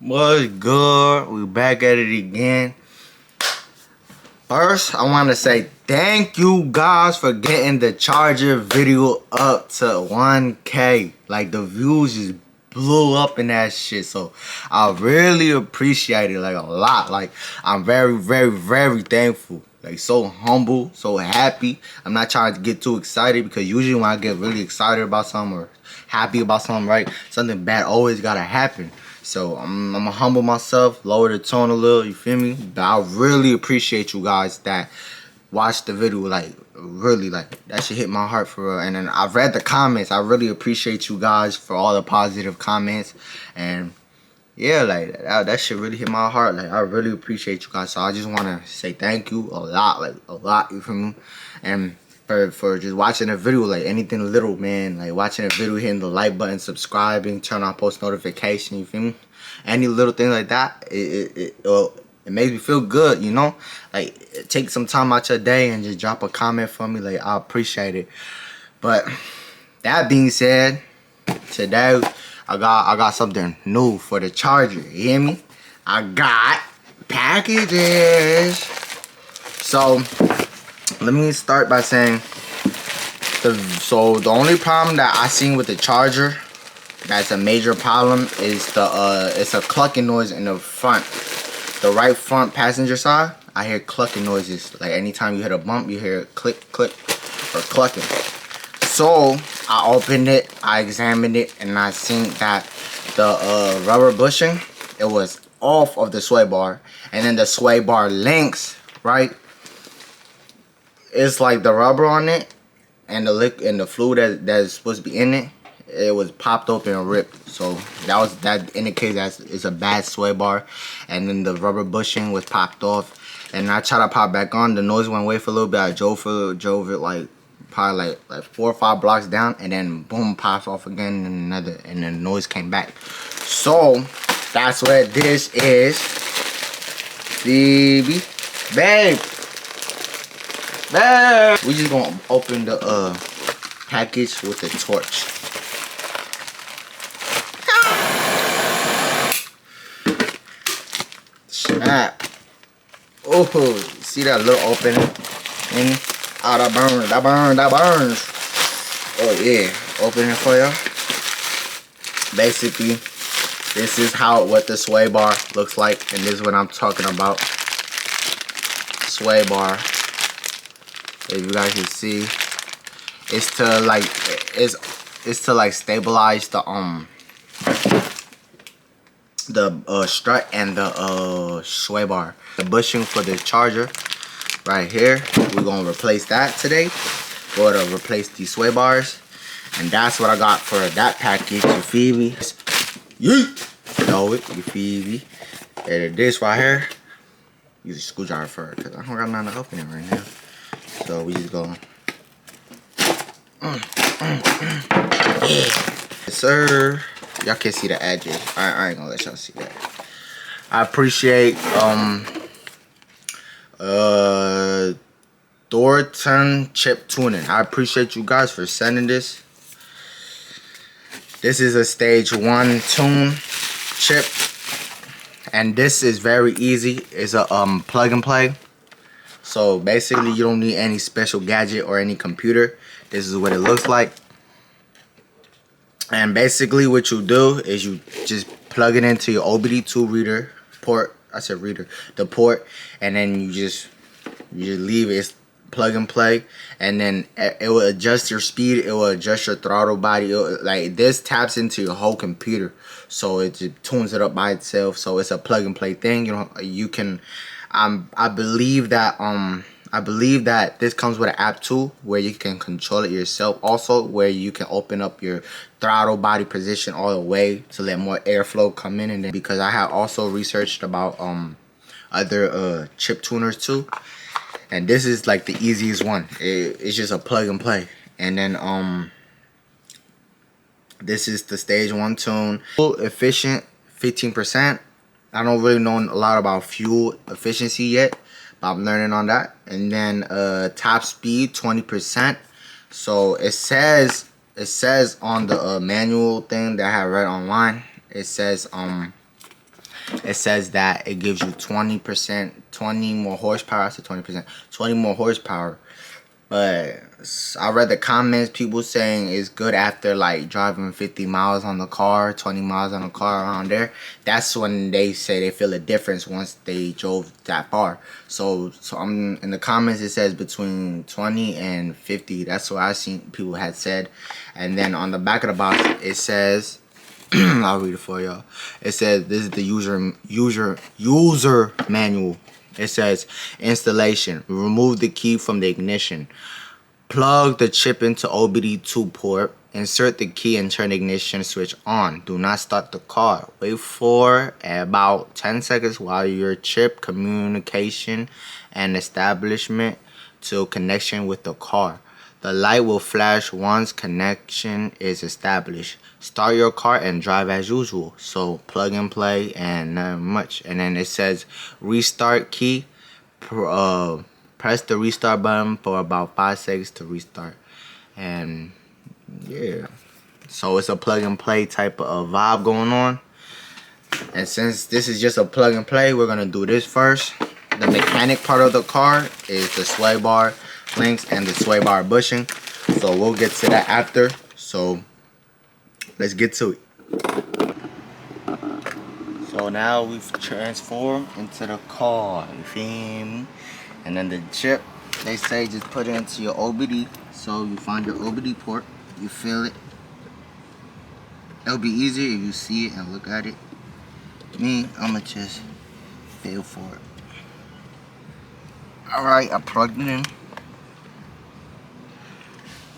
What's good? We back at it again. First, I want to say thank you guys for getting the charger video up to 1K. Like, the views just blew up in that shit. So, I really appreciate it, like, a lot. Like, I'm very, very, very thankful. Like, so humble, so happy. I'm not trying to get too excited because usually when I get really excited about something or happy about something, right, something bad always gotta happen. So I'm gonna humble myself, lower the tone a little, you feel me? But I really appreciate you guys that watched the video, like, really, like, that shit hit my heart for real. And then I've read the comments. I really appreciate you guys for all the positive comments. And yeah, like, that shit really hit my heart. Like, I really appreciate you guys. So I just wanna say thank you a lot, like, a lot, you feel me? And for just watching a video, like anything little, man, like watching a video, hitting the like button, subscribing, turn on post notification, you feel me? Any little thing like that, it makes me feel good, you know? Like, take some time out your day and just drop a comment for me. Like, I appreciate it. But that being said, today I got something new for the charger, you hear me? I got packages. So let me start by saying the only problem that I seen with the charger that's a major problem is it's a clucking noise in the front, the right front passenger side. I hear clucking noises. Like, anytime you hit a bump, you hear click, click, or clucking. So I opened it, I examined it, and I seen that the rubber bushing, it was off of the sway bar, and then the sway bar links, right? It's like the rubber on it and the fluid that is supposed to be in it, it was popped open and ripped. So that indicates that it's a bad sway bar. And then the rubber bushing was popped off, and I tried to pop back on. The noise went away for a little bit. I drove it like probably like 4 or 5 blocks down, and then boom, pops off again, and then the noise came back. So that's what this is, baby. We just gonna open the package with the torch. Snap. Oh, see that little opening? Oh, that burns. Oh yeah, open it for you. Basically, this is what the sway bar looks like, and this is what I'm talking about. Sway bar. If you guys can see, it's to like it's to like stabilize the strut and the sway bar. The bushing for the charger right here, we're gonna replace that today. We're gonna replace these sway bars, and that's what I got for that package. You feel me? Yeet! Know it? You feel me? And this right here, use a screwdriver for it, cause I don't got nothing to open it right now. So we just go. Yes, sir. Y'all can't see the edges. I ain't gonna let y'all see that. I appreciate Thornton chip tuning. I appreciate you guys for sending this. This is a stage 1 tune chip, and this is very easy. It's a plug and play. So basically, you don't need any special gadget or any computer. This is what it looks like. And basically what you do is you just plug it into your OBD2 reader port. I said reader, the port, and then you just leave it. It's plug and play, and then it will adjust your speed. It will adjust your throttle body. Like, this taps into your whole computer, so it just tunes it up by itself. So it's a plug and play thing. You can. I believe that this comes with an app too, where you can control it yourself. Also, where you can open up your throttle body position all the way to let more airflow come in. And then, because I have also researched about other chip tuners too, and this is like the easiest one. It's just a plug and play. And then this is the stage 1 tune. Fuel efficient 15%. I don't really know a lot about fuel efficiency yet, but I'm learning on that. And then top speed 20%. So it says on the manual thing that I have read online, it says it says that it gives you 20%, 20 more horsepower. I said 20%, 20 more horsepower. But I read the comments, people saying it's good after like driving 50 miles on the car, 20 miles on the car, around there. That's when they say they feel a difference once they drove that far. So I'm in the comments, it says between 20 and 50. That's what I seen people had said. And then on the back of the box it says, I'll read it for y'all. It says this is the user manual. It says installation. Remove the key from the ignition. Plug the chip into OBD2 port. Insert the key and turn the ignition switch on. Do not start the car. Wait for about 10 seconds while your chip communication and establishment to connection with the car. The light will flash once connection is established. Start your car and drive as usual. So plug and play and not much. And then it says restart key. Press the restart button for about 5 seconds to restart. And yeah, so it's a plug and play type of vibe going on. And since this is just a plug and play, we're gonna do this first. The mechanic part of the car is the sway bar links and the sway bar bushing. So we'll get to that after. So let's get to it. So now we've transformed into the car, you feel me? And then the chip, they say just put it into your OBD. So you find your OBD port, you feel it. It'll be easier if you see it and look at it. Me, I'ma just feel for it. Alright, I plugged it in.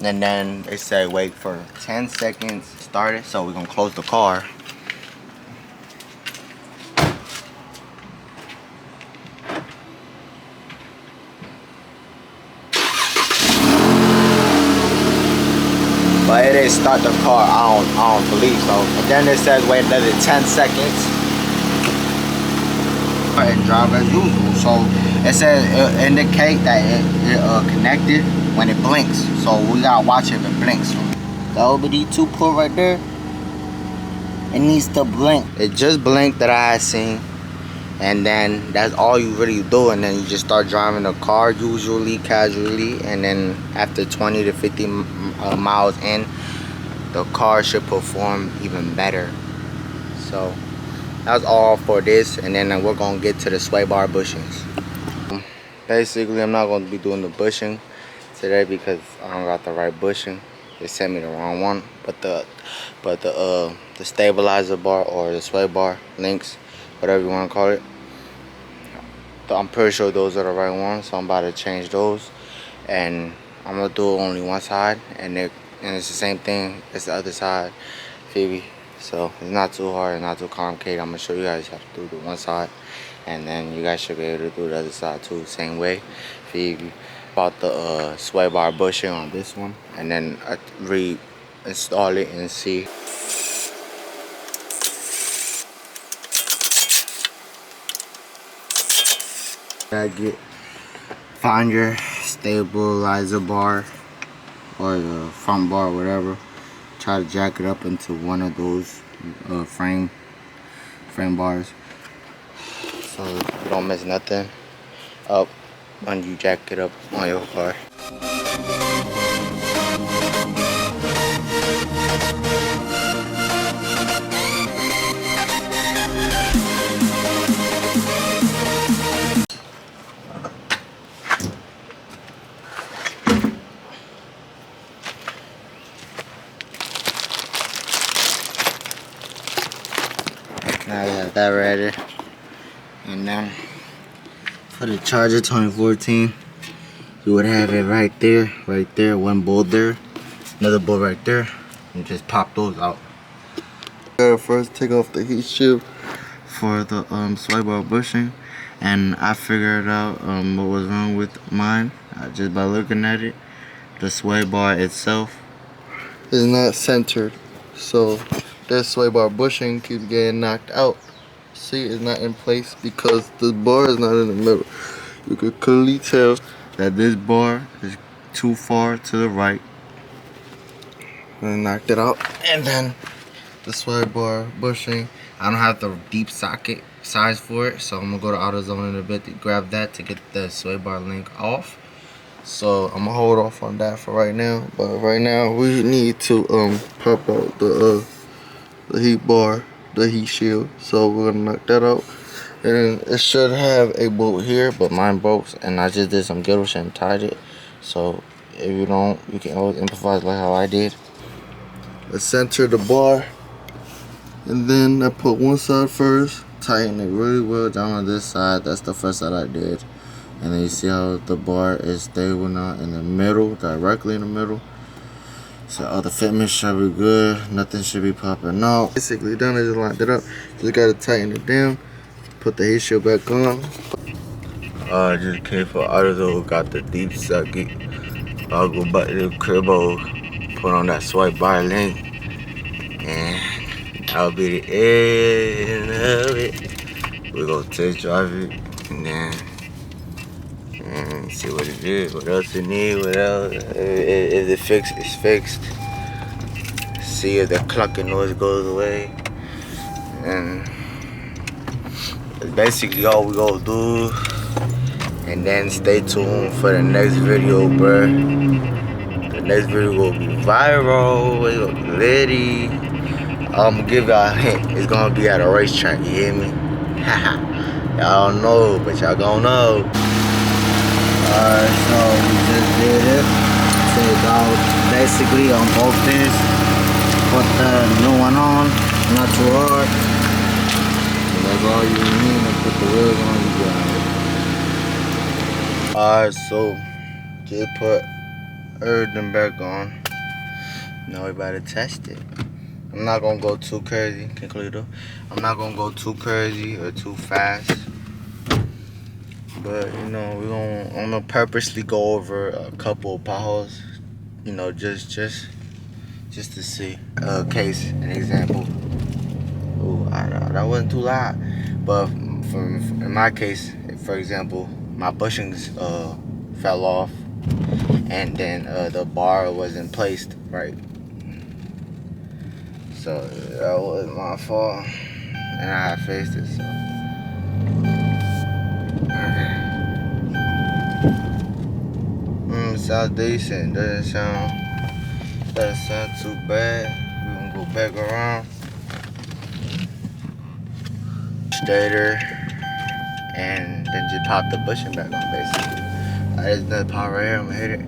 And then they say wait for 10 seconds, start it. So we're gonna close the car. But it didn't start the car, I don't believe so. And then it says wait another 10 seconds. And drive as usual. So it says it'll indicate that it connected when it blinks. So we gotta watch if it blinks. The OBD2 port right there, it needs to blink. It just blinked that I had seen. And then that's all you really do, and then you just start driving the car usually, casually, and then after 20 to 50 miles in, the car should perform even better. So that's all for this, and then we're gonna get to the sway bar bushings. Basically, I'm not gonna be doing the bushing today because I don't got the right bushing. They sent me the wrong one, but the stabilizer bar or the sway bar links, whatever you want to call it, I'm pretty sure those are the right ones. So I'm about to change those, and I'm gonna do only one side, and it's the same thing as the other side, Phoebe. So it's not too hard and not too complicated. I'm gonna show you guys how to do the one side, and then you guys should be able to do the other side too, same way, Phoebe. About the sway bar bushing on this one, and then reinstall it and see. Find your stabilizer bar or the front bar, whatever. Try to jack it up into one of those frame bars, so you don't mess nothing up when you jack it up on your car. Now you have that ready, and then for the charger 2014, you would have it right there, one bolt there, another bolt right there, and just pop those out. Gotta first take off the heat shield for the sway bar bushing, and I figured out what was wrong with mine just by looking at it. The sway bar itself is not centered, so this sway bar bushing keeps getting knocked out. See, it's not in place because this bar is not in the middle. You could clearly tell that this bar is too far to the right. And I knocked it out. And then the sway bar bushing, I don't have the deep socket signs for it. So I'm gonna go to AutoZone in a bit to grab that to get the sway bar link off. So I'm gonna hold off on that for right now. But right now we need to pop out the heat bar, the heat shield. So we're gonna knock that out. And it should have a bolt here, but mine broke, and I just did some ghetto shit and tied it. So if you don't, you can always improvise like how I did. Let's center the bar, and then I put one side first, tighten it really well down on this side. That's the first side I did. And then you see how the bar is stable now in the middle, directly in the middle. So all the fitment should be good. Nothing should be popping out. Basically done, I just lined it up. Just gotta tighten it down. Put the heat shield back on. I just came for AutoZone, got the deep socket. I'll go back to the cribbo, put on that swipe bar link, and I'll be the end of it. We're gonna test drive it, and then see what it is, what else it needs, what else. If the fix is fixed, see if the clucking noise goes away, and that's basically all we gonna do. And then stay tuned for the next video, bruh. The next video will be viral, it will be litty. I'm gonna give y'all a hint, it's gonna be at a racetrack, you hear me? Y'all don't know, but y'all gonna know. Alright, so we just did it. Take out basically on both things. Put the new one on, not too hard. And that's all you need to put the wheels on, you got it. Alright, so just put everything back on. Now we about to test it. I'm not gonna go too crazy, concluder. I'm not gonna go too crazy or too fast. But you know, I'm gonna purposely go over a couple of potholes. You know, just to see. Case, an example. Ooh, that wasn't too loud. But in my case, for example, my bushings fell off, and then the bar wasn't placed right. So that was my fault, and I had faced it. So sounds decent. Doesn't sound too bad. We gonna go back around. Stator, and then just pop the bushing back on basically. There's another power right here, I'm gonna hit it.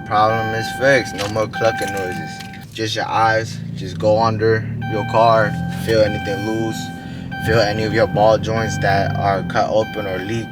Problem is fixed, no more clucking noises. Just your eyes, just go under your car, feel anything loose, feel any of your ball joints that are cut open or leaked.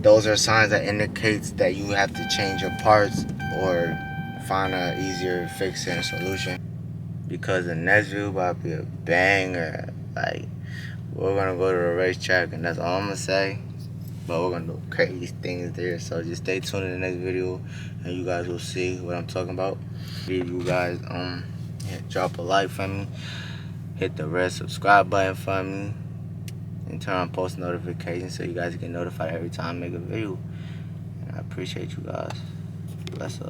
Those are signs that indicates that you have to change your parts or find an easier fix and solution. Because the next video about to be a banger. Like, we're gonna go to the racetrack, and that's all I'm gonna say. But we're gonna do crazy things there. So just stay tuned in the next video, and you guys will see what I'm talking about. If you guys drop a like for me, hit the red subscribe button for me, and turn on post notifications so you guys get notified every time I make a video. And I appreciate you guys. Bless up.